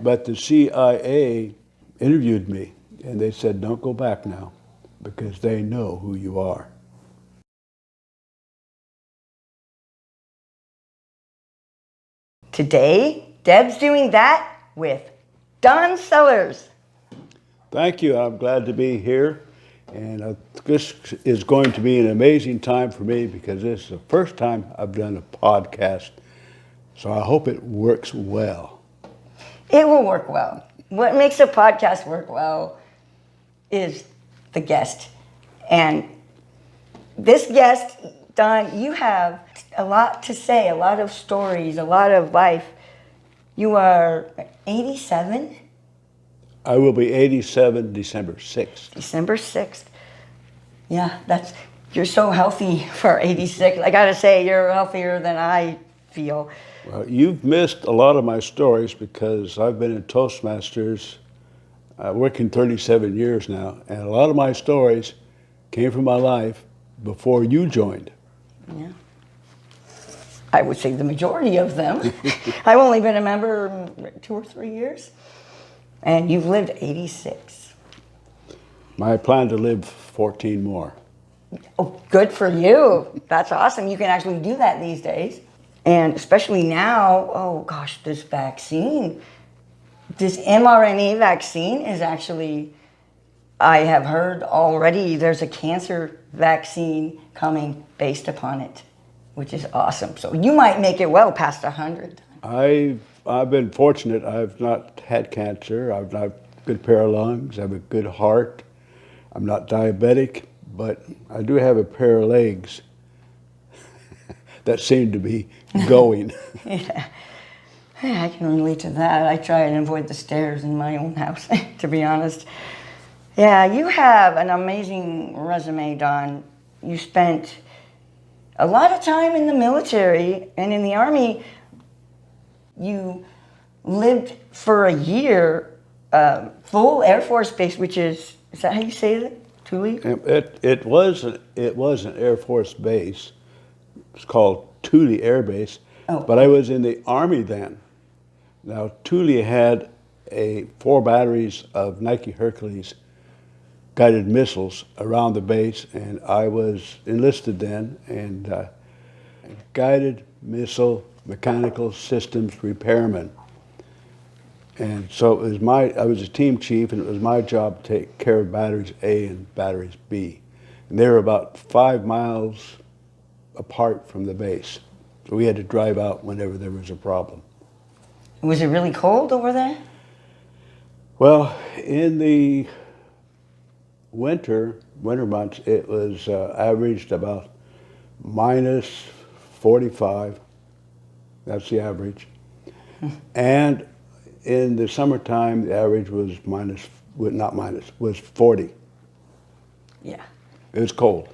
But the CIA interviewed me, and they said, don't go back now, because they know who you are. Today, Deb's doing that with Don Sellers. Thank you. I'm glad to be here. And this is going to be an amazing time for me because this is the first time I've done a podcast. So I hope it works well. It will work well. What makes a podcast work well is the guest. And this guest, Don, you have a lot to say, a lot of stories, a lot of life. You are 87? I will be 87 December 6th. December 6th. Yeah, you're so healthy for 86. I gotta say, you're healthier than I feel. Well, you've missed a lot of my stories because I've been in Toastmasters working 37 years now, and a lot of my stories came from my life before you joined. Yeah. I would say the majority of them. I've only been a member 2 or 3 years, and you've lived 86. I plan to live 14 more. Oh, good for you. That's awesome. You can actually do that these days. And especially now, oh gosh, this vaccine, this mRNA vaccine is actually, I have heard already there's a cancer vaccine coming based upon it, which is awesome. So you might make it well past 100. I've been fortunate. I've not had cancer. I've not good pair of lungs. I have a good heart. I'm not diabetic, but I do have a pair of legs that seem to be going. Yeah. I can relate to that. I try and avoid the stairs in my own house, to be honest. Yeah, you have an amazing resume, Don. You spent a lot of time in the military and in the Army. You lived for a year, Thule Airforce Base, which is that how you say it? Thule? It was an Air Force base. It's called Thule Air Base. Oh. But I was in the Army then. Now, Thule had 4 batteries of Nike Hercules guided missiles around the base, and I was enlisted then, and guided missile mechanical systems repairman. And so I was a team chief, and it was my job to take care of batteries A and batteries B. And they were about 5 miles apart from the base. So we had to drive out whenever there was a problem. Was it really cold over there? Well, in the winter months, it was averaged about minus 45. That's the average. And in the summertime, the average was was 40. Yeah. It was cold.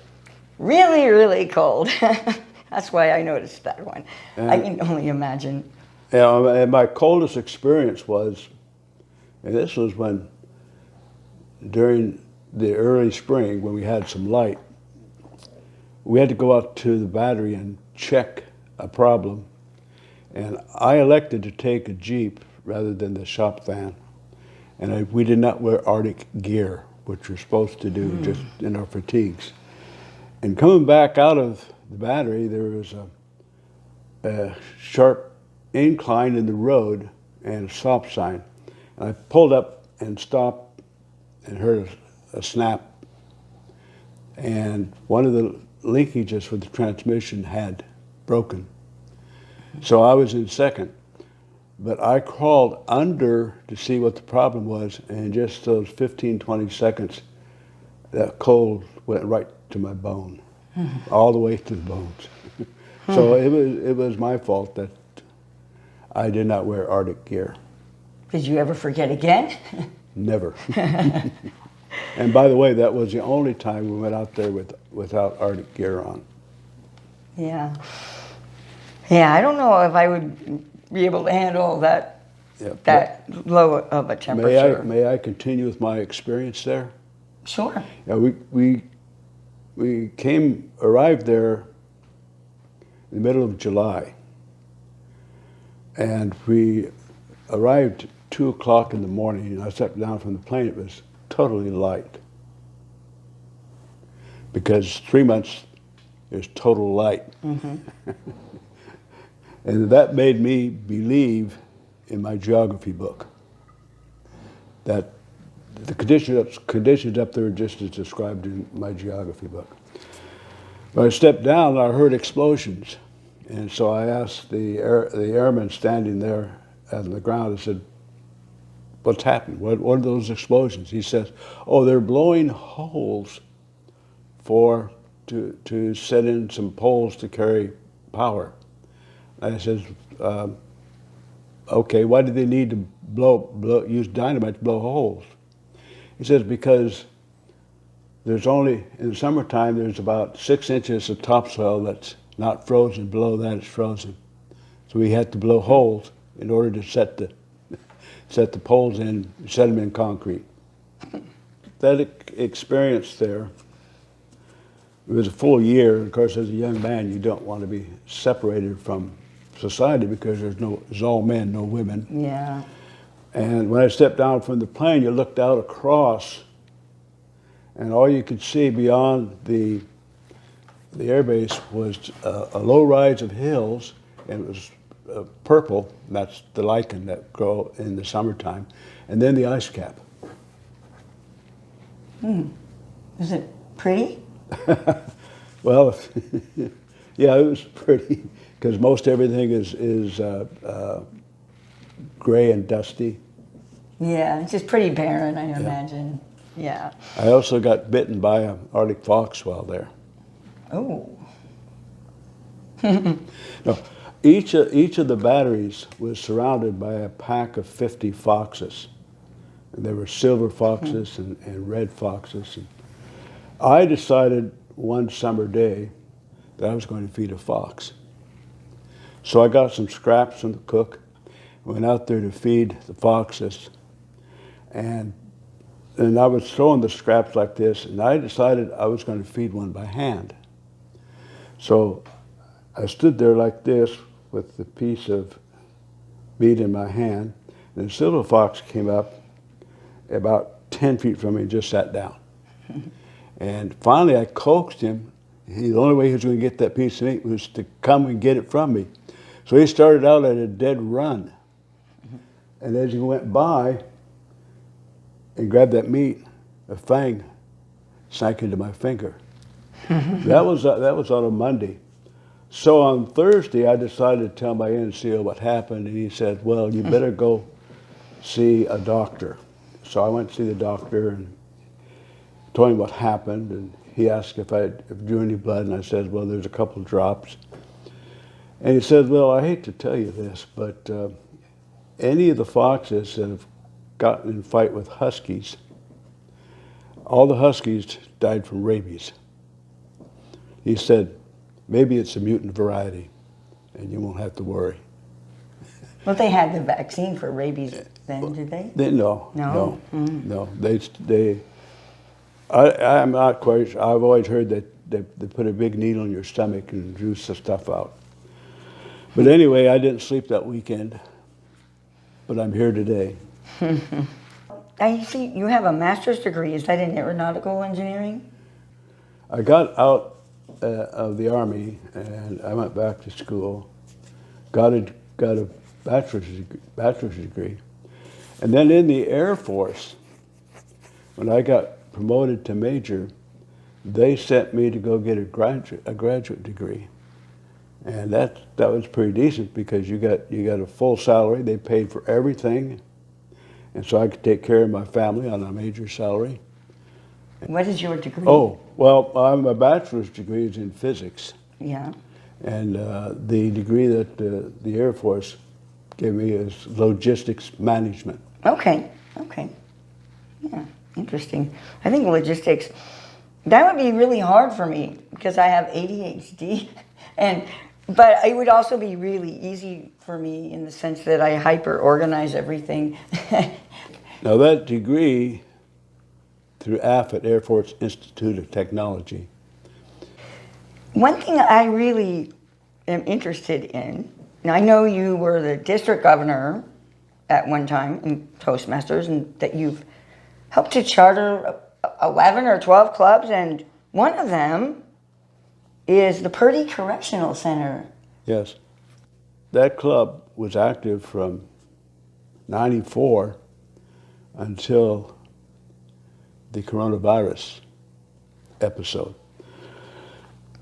Really, really cold. That's why I noticed that one. I can only imagine. Yeah, and my coldest experience was, and this was during the early spring when we had some light, we had to go out to the battery and check a problem. And I elected to take a Jeep rather than the shop van. And we did not wear Arctic gear, which we're supposed to do just in our fatigues. And coming back out of the battery, there was a sharp incline in the road and a stop sign. And I pulled up and stopped and heard a snap. And one of the linkages for the transmission had broken. So I was in second. But I crawled under to see what the problem was, and just those 15, 20 seconds, that cold went right to my bone, all the way to the bones. So it was my fault that I did not wear Arctic gear. Did you ever forget again? Never. And by the way, that was the only time we went out there without Arctic gear on. Yeah. Yeah, I don't know if I would be able to handle that low of a temperature. May I continue with my experience there? Sure. Yeah, we arrived there in the middle of July, and we arrived 2 o'clock in the morning, and I stepped down from the plane. It was totally light. Because 3 months is total light. Mm-hmm. And that made me believe in my geography book that the conditions up there are just as described in my geography book. When I stepped down, I heard explosions. And so I asked the airman standing there on the ground, I said, what's happened? What are those explosions? He says, oh, they're blowing holes to set in some poles to carry power. And I says, okay, why do they need to use dynamite to blow holes? He says, because there's only, in the summertime, there's about 6 inches of topsoil that's not frozen. Below that, it's frozen. So we had to blow holes in order to set the poles in, set them in concrete. That experience there, it was a full year. Of course, as a young man, you don't want to be separated from society because there's all men, no women. Yeah. And when I stepped down from the plane, you looked out across, and all you could see beyond the airbase was a low rise of hills, and it was purple. And that's the lichen that grow in the summertime, and then the ice cap. Is it pretty? Well, yeah, it was pretty because most everything is gray and dusty. Yeah, it's just pretty barren, I imagine. Yeah. I also got bitten by an Arctic fox while there. Oh. No, each of the batteries was surrounded by a pack of 50 foxes. And there were silver foxes and red foxes. And I decided one summer day that I was going to feed a fox. So I got some scraps from the cook, went out there to feed the foxes, and I was throwing the scraps like this, and I decided I was going to feed one by hand. So I stood there like this with the piece of meat in my hand, and the silver fox came up about 10 feet from me and just sat down. And finally I coaxed him. The only way he was going to get that piece of meat was to come and get it from me. So he started out at a dead run. And as he went by and grabbed that meat, a fang sank into my finger. That was on a Monday. So on Thursday, I decided to tell my NCO what happened, and he said, well, you better go see a doctor. So I went to see the doctor and told him what happened, and he asked if I drew any blood, and I said, well, there's a couple of drops. And he said, well, I hate to tell you this, but any of the foxes that have gotten in a fight with huskies, all the huskies died from rabies. He said, maybe it's a mutant variety, and you won't have to worry. Well, they had the vaccine for rabies then, did they? No. I'm not quite sure. I've always heard that they put a big needle in your stomach and juice the stuff out. But anyway, I didn't sleep that weekend, but I'm here today. I see you have a master's degree. Is that in aeronautical engineering? I got out of the Army and I went back to school, got a bachelor's degree. And then in the Air Force, when I got promoted to major, they sent me to go get a graduate degree. And that was pretty decent because you got a full salary. They paid for everything. And so I could take care of my family on a major salary. What is your degree? Oh, well, my bachelor's degree is in physics. Yeah. And the degree that the Air Force gave me is logistics management. Okay. Yeah, interesting. I think logistics, that would be really hard for me because I have ADHD. But it would also be really easy for me in the sense that I hyper-organize everything. Now that degree, through AFIT, Airforce Institute of Technology. One thing I really am interested in, now I know you were the district governor at one time in Toastmasters, and that you've helped to charter 11 or 12 clubs, and one of them is the Purdy Correctional Center. Yes. That club was active from 94 until the coronavirus episode.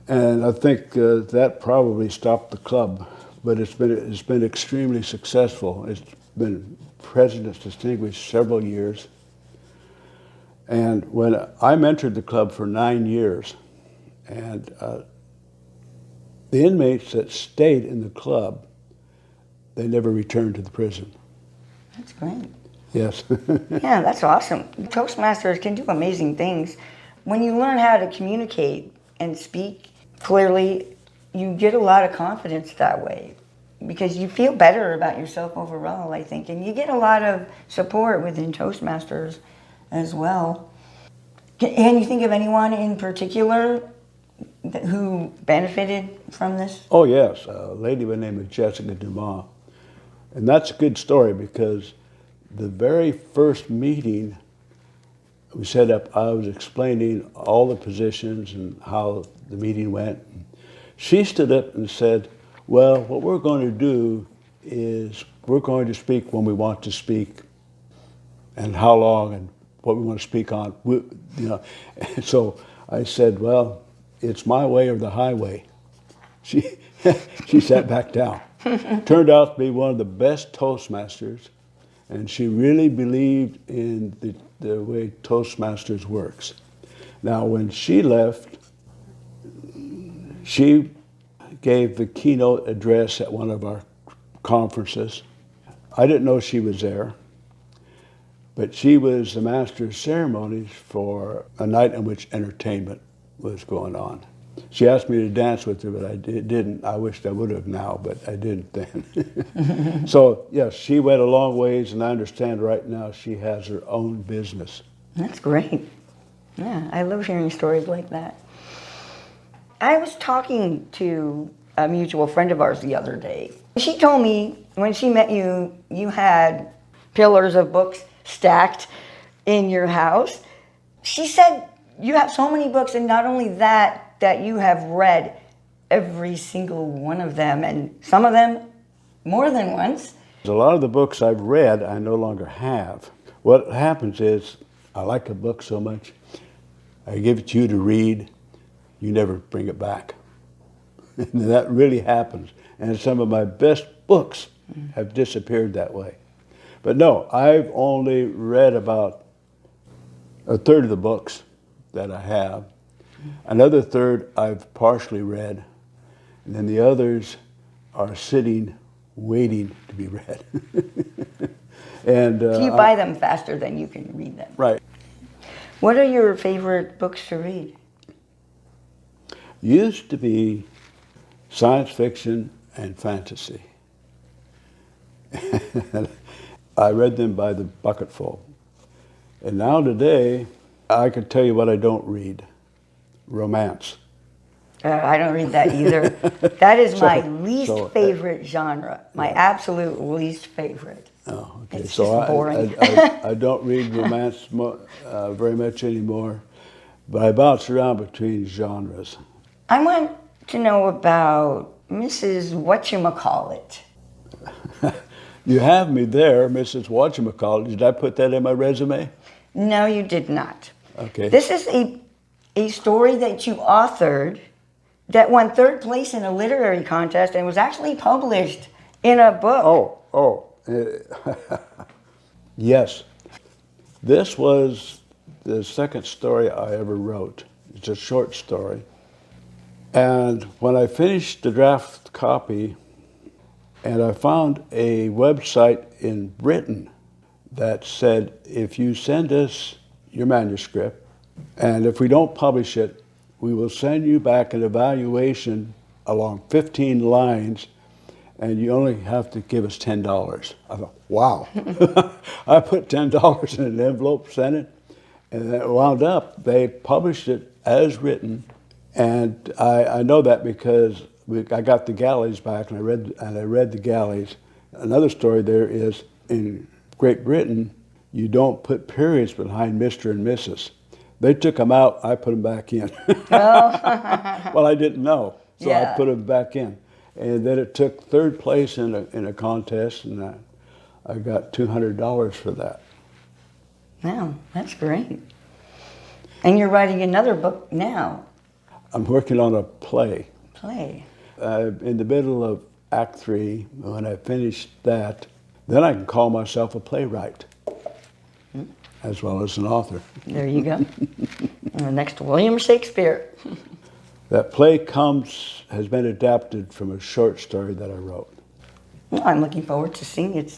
And I think that probably stopped the club, but it's been extremely successful. It's been President's Distinguished several years. And when I mentored the club for 9 years, and the inmates that stayed in the club, they never returned to the prison. That's great. Yes. Yeah, that's awesome. Toastmasters can do amazing things. When you learn how to communicate and speak clearly, you get a lot of confidence that way because you feel better about yourself overall, I think. And you get a lot of support within Toastmasters as well. Can you think of anyone in particular who benefited from this? Oh, yes. A lady by the name of Jessica Dumas. And that's a good story because the very first meeting we set up, I was explaining all the positions and how the meeting went. She stood up and said, well, what we're going to do is we're going to speak when we want to speak and how long and what we want to speak on. And so I said, well, it's my way or the highway. She sat back down. Turned out to be one of the best Toastmasters, and she really believed in the way Toastmasters works. Now, when she left, she gave the keynote address at one of our conferences. I didn't know she was there, but she was the master of ceremonies for a night in which entertainment was going on. She asked me to dance with her, but I didn't. I wished I would have now, but I didn't then. So, yes, she went a long ways, and I understand right now she has her own business. That's great. Yeah, I love hearing stories like that. I was talking to a mutual friend of ours the other day. She told me when she met you, you had pillars of books stacked in your house. She said you have so many books, and not only that you have read every single one of them, and some of them more than once. A lot of the books I've read, I no longer have. What happens is, I like a book so much, I give it to you to read, you never bring it back. And that really happens. And some of my best books have disappeared that way. But no, I've only read about a third of the books that I have. Another third I've partially read, and then the others are sitting, waiting to be read. And So you buy them faster than you can read them. Right. What are your favorite books to read? Used to be science fiction and fantasy. I read them by the bucketful. And now today, I can tell you what I don't read. Romance. I don't read that either. That is my least favorite genre. My absolute least favorite. Oh, okay. It's so just boring. I don't read romance very much anymore, but I bounce around between genres. I want to know about Mrs. Whatchamacallit. You have me there, Mrs. Whatchamacallit. Did I put that in my resume? No, you did not. Okay. This is a story that you authored that won third place in a literary contest and was actually published in a book. Yes. This was the second story I ever wrote. It's a short story. And when I finished the draft copy, and I found a website in Britain that said, if you send us your manuscript, and if we don't publish it, we will send you back an evaluation along 15 lines, and you only have to give us $10. I thought, wow. I put $10 in an envelope, sent it, and it wound up, they published it as written, and I know that because I got the galleys back, and I read the galleys. Another story there is, in Great Britain, you don't put periods behind Mr. and Mrs. They took them out, I put them back in. Well, I didn't know, so I Yeah. put them back in. And then it took third place in a contest, and I got $200 for that. Wow, that's great. And you're writing another book now. I'm working on a play. Play. In the middle of Act 3, when I finish that, then I can call myself a playwright, as well as an author. There you go. Next to William Shakespeare. That play has been adapted from a short story that I wrote. Well, I'm looking forward to seeing it,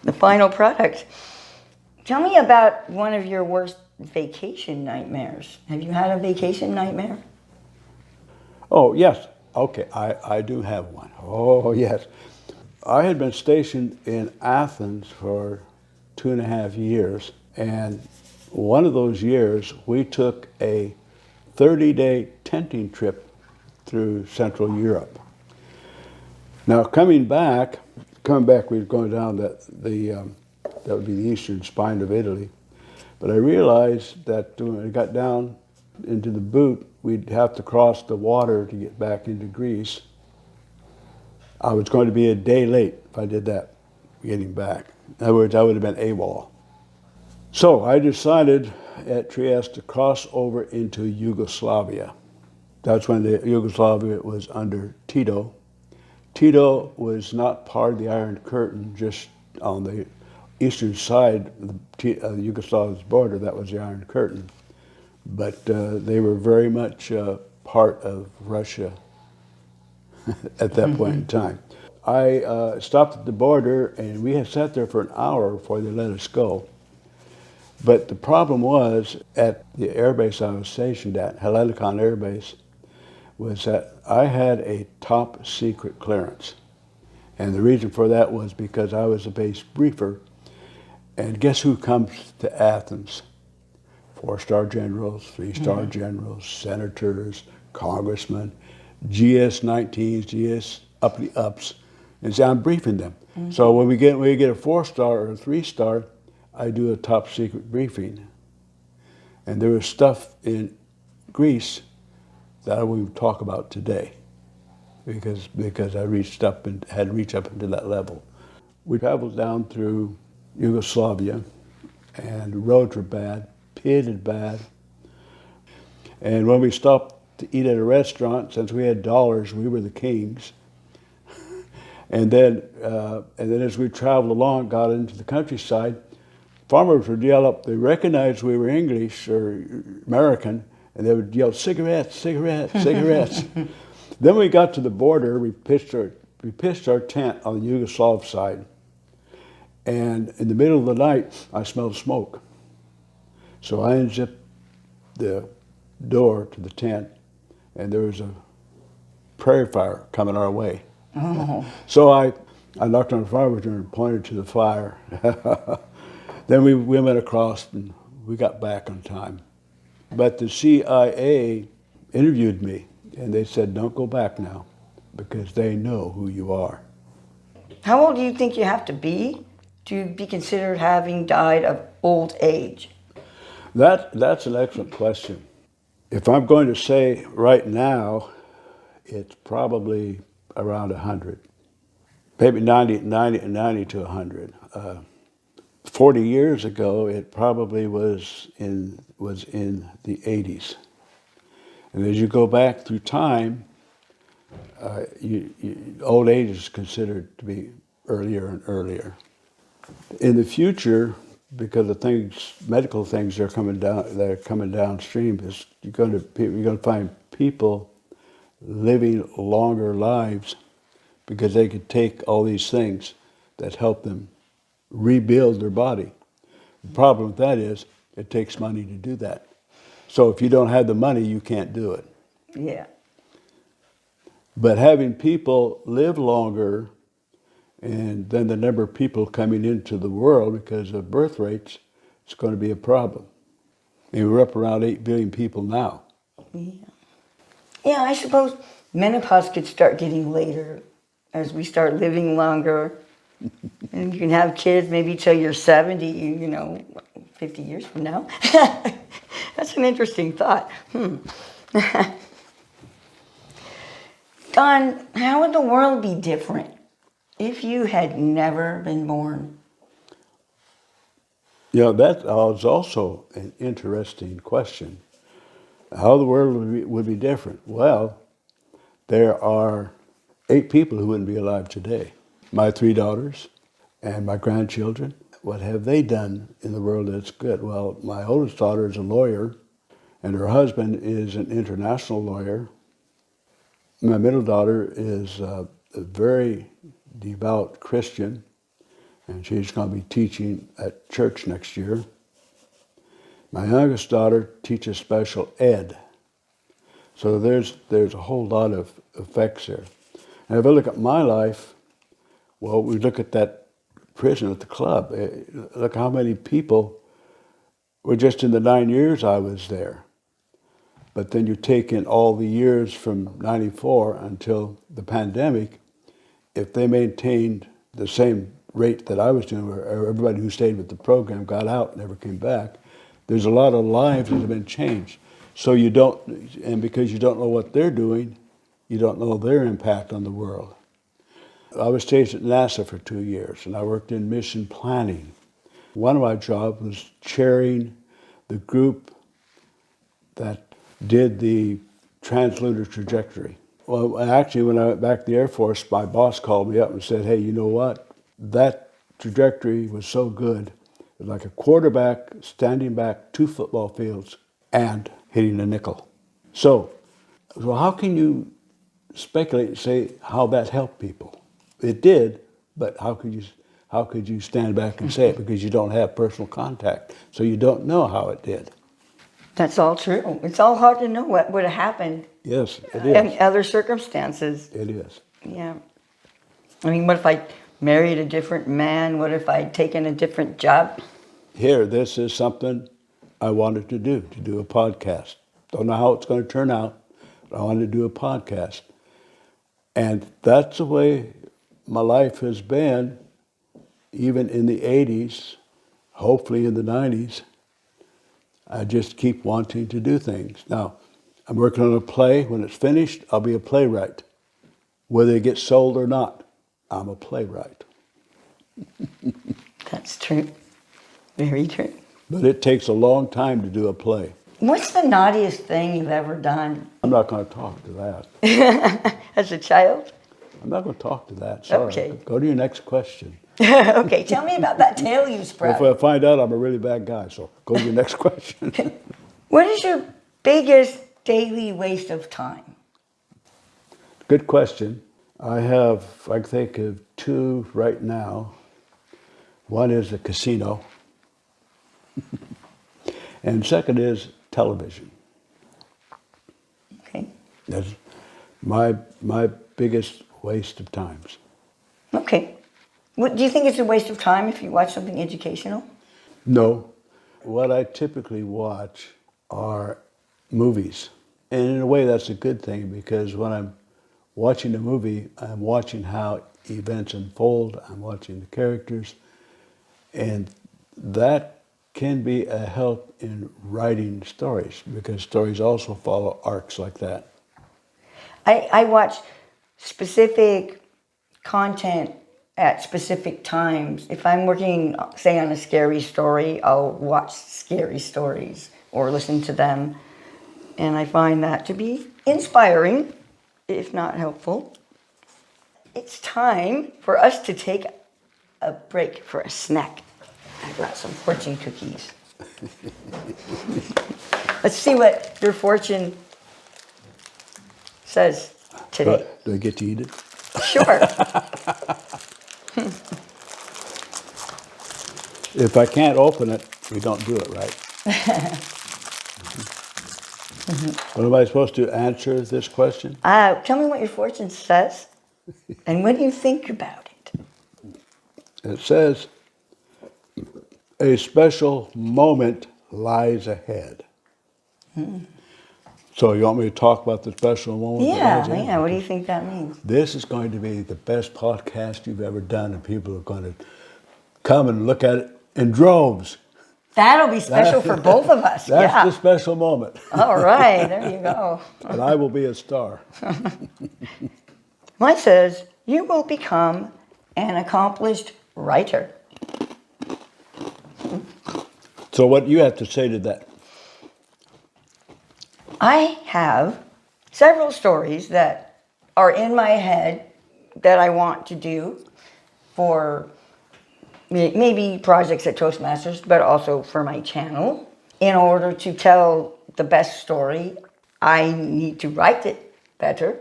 the final product. Tell me about one of your worst vacation nightmares. Have you had a vacation nightmare? Oh, yes. Okay, I do have one. Oh, yes. I had been stationed in Athens for 2.5 years, and one of those years we took a 30-day tenting trip through Central Europe. Now, coming back, we were going down that would be the eastern spine of Italy. But I realized that when I got down into the boot, we'd have to cross the water to get back into Greece. I was going to be a day late if I did that, getting back. In other words, I would have been AWOL. So I decided at Trieste to cross over into Yugoslavia. That's when Yugoslavia was under Tito. Tito was not part of the Iron Curtain, just on the eastern side of the Yugoslavia's border, that was the Iron Curtain. But they were very much part of Russia at that point in time. I stopped at the border, and we had sat there for an hour before they let us go. But the problem was, at the airbase I was stationed at, Helikon Air Base, was that I had a top secret clearance. And the reason for that was because I was a base briefer. And guess who comes to Athens? 4-star generals, 3-star generals, senators, congressmen, GS-19s, GS uppity ups. And so I'm briefing them. So when we get a 4-star or a 3-star, I do a top secret briefing. And there was stuff in Greece that I won't talk about today because I had reached up into that level. We traveled down through Yugoslavia, and the roads were bad, pitted bad. And when we stopped to eat at a restaurant, since we had dollars, we were the kings. And then as we traveled along, got into the countryside, farmers would yell up, they recognized we were English or American, and they would yell, cigarettes, cigarettes, cigarettes. Then we got to the border, we pitched our tent on the Yugoslav side. And in the middle of the night, I smelled smoke. So I unzipped the door to the tent, and there was a prairie fire coming our way. Oh. So I knocked on the fire and pointed to the fire. Then we went across, and we got back on time. But the CIA interviewed me, and they said, don't go back now, because they know who you are. How old do you think you have to be considered having died of old age? That's an excellent question. If I'm going to say right now, it's probably around 100. Maybe 90 to 100. 40 years ago, it probably was in the 80s. And as you go back through time, old age is considered to be earlier and earlier. In the future, because of medical things that are coming downstream, is you're going to find people living longer lives because they could take all these things that help them rebuild their body. The problem with that is it takes money to do that. So if you don't have the money, you can't do it. Yeah. But having people live longer, and then the number of people coming into the world because of birth rates, it's going to be a problem. And we're up around 8 billion people now. Yeah. Yeah, I suppose menopause could start getting later as we start living longer. And you can have kids maybe till you're 70, 50 years from now. That's an interesting thought. Don, how would the world be different if you had never been born? That is also an interesting question. How the world would be different? Well, there are 8 people who wouldn't be alive today. My 3 daughters and my grandchildren. What have they done in the world that's good? Well, my oldest daughter is a lawyer, and her husband is an international lawyer. My middle daughter is a very devout Christian, and she's going to be teaching at church next year. My youngest daughter teaches special ed. So there's a whole lot of effects there. And if I look at my life, well, we look at that prison at the club. Look how many people were just in the 9 years I was there. But then you take in all the years from 94 until the pandemic, if they maintained the same rate that I was doing, where everybody who stayed with the program got out and never came back, there's a lot of lives that have been changed. So you don't, and because you don't know what they're doing, you don't know their impact on the world. I was stationed at NASA for 2 years, and I worked in mission planning. One of my jobs was chairing the group that did the translunar trajectory. Well, actually, when I went back to the Air Force, my boss called me up and said, hey, you know what? That trajectory was so good. It was like a quarterback standing back 2 football fields and hitting a nickel. So how can you speculate and say how that helped people? It did, but how could you stand back and say it, because you don't have personal contact, so you don't know how it did. That's all true. It's all hard to know what would have happened. Yes, it is. In other circumstances. It is. Yeah. I mean, what if I married a different man? What if I'd taken a different job? Here, this is something I wanted to do a podcast. Don't know how it's going to turn out, but I wanted to do a podcast. And that's the way my life has been, even in the 80s, hopefully in the 90s. I just keep wanting to do things. Now, I'm working on a play. When it's finished, I'll be a playwright. Whether it gets sold or not, I'm a playwright. That's true. Very true. But it takes a long time to do a play. What's the naughtiest thing you've ever done? I'm not going to talk to that. As a child? I'm not going to talk to that. Sorry. Okay. Go to your next question. Okay, tell me about that tail you spread. If I find out, I'm a really bad guy, so go to your next question. What is your biggest daily waste of time? Good question. I think of 2 right now. One is a casino, and second is television. Okay. That's my biggest waste of times. Okay. What, do you think it's a waste of time if you watch something educational? No. What I typically watch are movies. And in a way, that's a good thing, because when I'm watching a movie, I'm watching how events unfold, I'm watching the characters, and that can be a help in writing stories, because stories also follow arcs like that. I watch specific content at specific times. If I'm working, say, on a scary story, I'll watch scary stories or listen to them. And I find that to be inspiring, if not helpful. It's time for us to take a break for a snack. I brought some fortune cookies. Let's see what your fortune says today. Do I get to eat it? Sure. If I can't open it, we don't do it right. What am I supposed to answer this question? Tell me what your fortune says and what do you think about it? It says, a special moment lies ahead. So you want me to talk about the special moment? Yeah. What do you think that means? This is going to be the best podcast you've ever done, and people are going to come and look at it in droves. That'll be special for both of us. That's Yeah. the special moment. All right. There you go. And I will be a star. Mine says, you will become an accomplished writer. So what you have to say to that? I have several stories that are in my head that I want to do for maybe projects at Toastmasters, but also for my channel. In order to tell the best story, I need to write it better.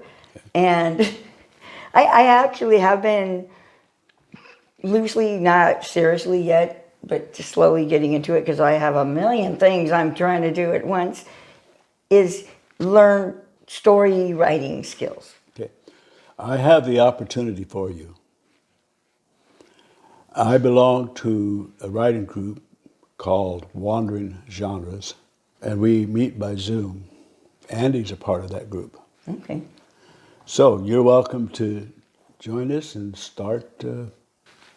And I actually have been loosely, not seriously yet, but just slowly getting into it because I have a million things I'm trying to do at once, is learn story writing skills. Okay. I have the opportunity for you. I belong to a writing group called Wandering Genres, and we meet by Zoom. Andy's a part of that group. Okay. So you're welcome to join us and start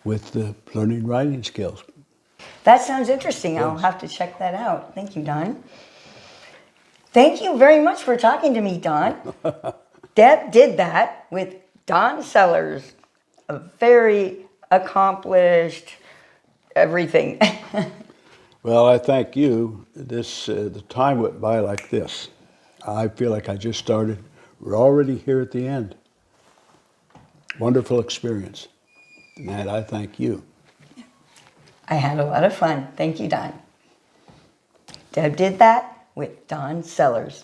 with the learning writing skills. That sounds interesting. I'll have to check that out. Thank you, Don. Thank you very much for talking to me, Don. Deb did that with Don Sellers, a very accomplished everything. Well, I thank you. The time went by like this. I feel like I just started. We're already here at the end. Wonderful experience. And I thank you. I had a lot of fun. Thank you, Don. Deb did that with Don Sellers.